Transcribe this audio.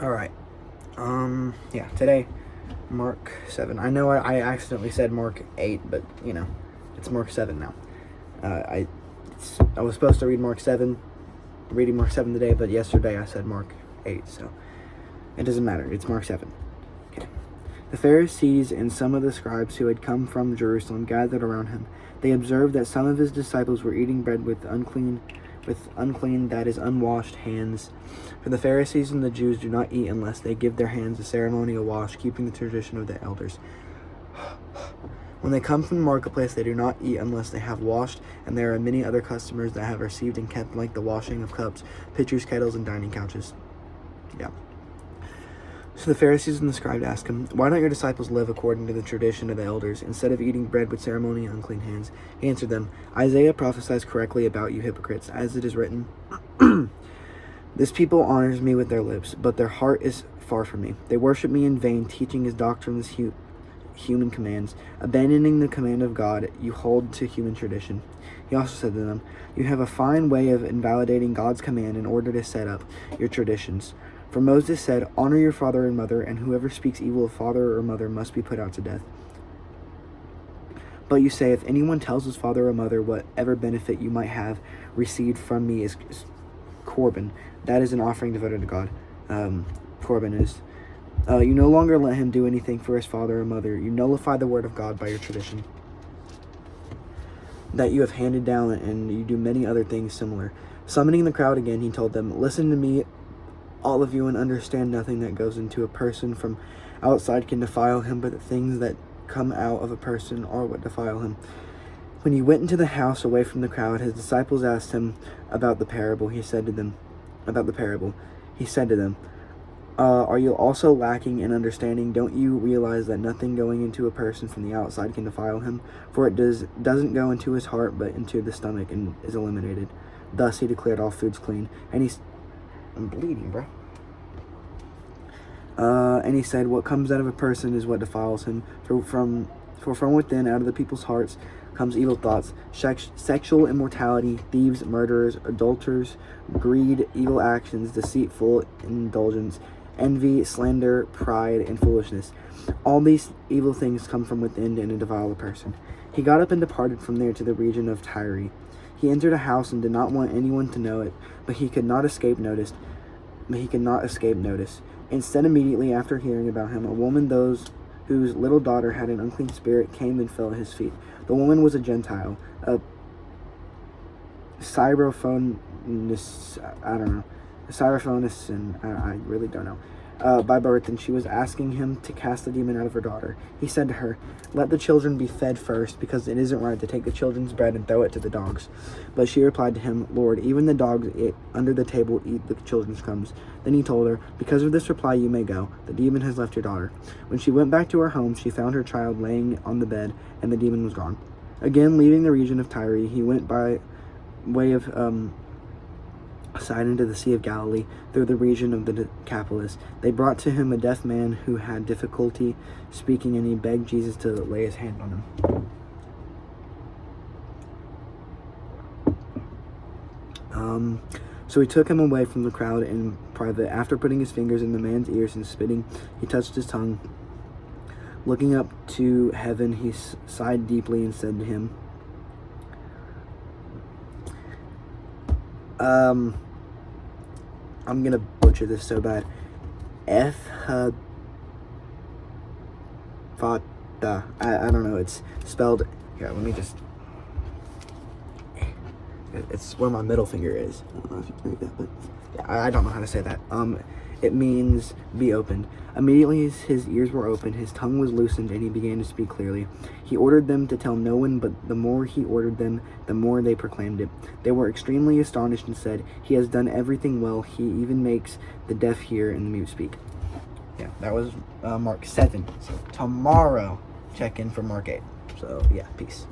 All right. Yeah, today, Mark 7. I know I accidentally said Mark 8, but, it's Mark 7 now. I was supposed to reading Mark 7 today, but yesterday I said Mark 8, so it doesn't matter. It's Mark 7. Okay. The Pharisees and some of the scribes who had come from Jerusalem gathered around him. They observed that some of his disciples were eating bread with unclean, that is, unwashed hands. For the Pharisees and the Jews do not eat unless they give their hands a ceremonial wash, keeping the tradition of the elders. When they come from the marketplace, they do not eat unless they have washed, and there are many other customers that have received and kept, like the washing of cups, pitchers, kettles, and dining couches. Yeah. So the Pharisees and the scribes asked him, "Why don't your disciples live according to the tradition of the elders, instead of eating bread with ceremony and unclean hands?" He answered them, "Isaiah prophesies correctly about you hypocrites, as it is written, This people honors me with their lips, but their heart is far from me. They worship me in vain, teaching as doctrines human commands. Abandoning the command of God, you hold to human tradition." He also said to them, "You have a fine way of invalidating God's command in order to set up your traditions. For Moses said, 'Honor your father and mother,' and whoever speaks evil of father or mother must be put out to death. But you say, if anyone tells his father or mother, whatever benefit you might have received from me is Corban, that is an offering devoted to God." Corban is. You no longer let him do anything for his father or mother. You nullify the word of God by your tradition that you have handed down, and you do many other things similar. Summoning the crowd again, he told them, "Listen to me, all of you, and understand nothing that goes into a person from outside can defile him, but the things that come out of a person are what defile him." When he went into the house away from the crowd, his disciples asked him about the parable. He said to them, "Are you also lacking in understanding? Don't you realize that nothing going into a person from the outside can defile him? For it doesn't go into his heart, but into the stomach, and is eliminated." Thus he declared all foods clean. I'm bleeding, bro. And he said, "What comes out of a person is what defiles him. For from within, out of the people's hearts, comes evil thoughts, sexual immorality, thieves, murderers, adulterers, greed, evil actions, deceitful indulgence, envy, slander, pride, and foolishness. All these evil things come from within and defile a person." He got up and departed from there to the region of Tyre. He entered a house and did not want anyone to know it, but he could not escape notice. Instead, immediately after hearing about him, a woman whose little daughter had an unclean spirit came and fell at his feet. The woman was a Gentile, a Syrophoenician, I really don't know, by birth, and she was asking him to cast the demon out of her daughter. He said to her, "Let the children be fed first, because it isn't right to take the children's bread and throw it to the dogs." But she replied to him, "Lord, even the dogs under the table eat the children's crumbs." Then he told her, "Because of this reply you may go. The demon has left your daughter." When she went back to her home, she found her child laying on the bed, and the demon was gone. Again, leaving the region of Tyre, he went by way of aside into the Sea of Galilee, through the region of the Decapolis. They brought to him a deaf man who had difficulty speaking, and he begged Jesus to lay his hand on him. So he took him away from the crowd in private. After putting his fingers in the man's ears and spitting, he touched his tongue. Looking up to heaven, he sighed deeply and said to him, I'm gonna butcher this so bad. Ephphatha. I don't know. It's spelled here. Let me just. It's where my middle finger is. I don't know if you can read that, but yeah, I don't know how to say that. It means be opened. Immediately his ears were opened, his tongue was loosened, and he began to speak clearly. He ordered them to tell no one, but the more he ordered them, the more they proclaimed it. They were extremely astonished and said, "He has done everything well. He even makes the deaf hear and the mute speak." Yeah, that was Mark 7. So tomorrow, check in for Mark 8. So yeah, peace.